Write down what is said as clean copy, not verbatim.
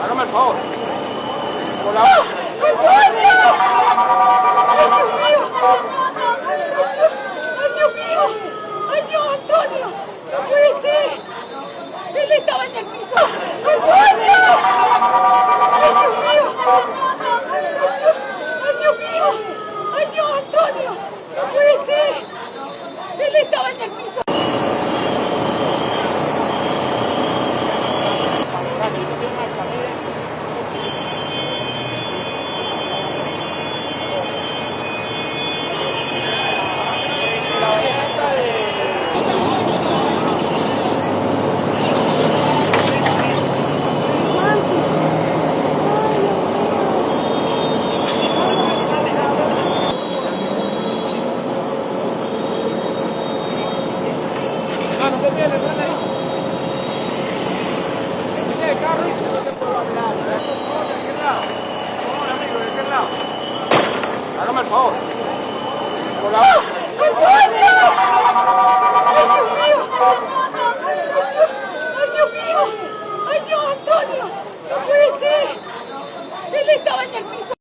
Hágame el favor. Por la... ¡Antonio! ¡Ay, Dios mío! ¡Ay, Dios mío! ¡Ay, Dios, Antonio! ¡No puede ser! Él estaba en el piso. ¡Antonio! ¡Ay, Dios mío! ¡Ay, Dios mío! ¡Ay, Dios, Antonio! ¡No puede ser! Él estaba en el piso. Hágame el favor. Por la... ¡Antonio! ¡Ay, Dios mío! ¡Ay, Dios mío! ¡Ay, Dios, Antonio! ¡No puede ser! Él estaba en el piso.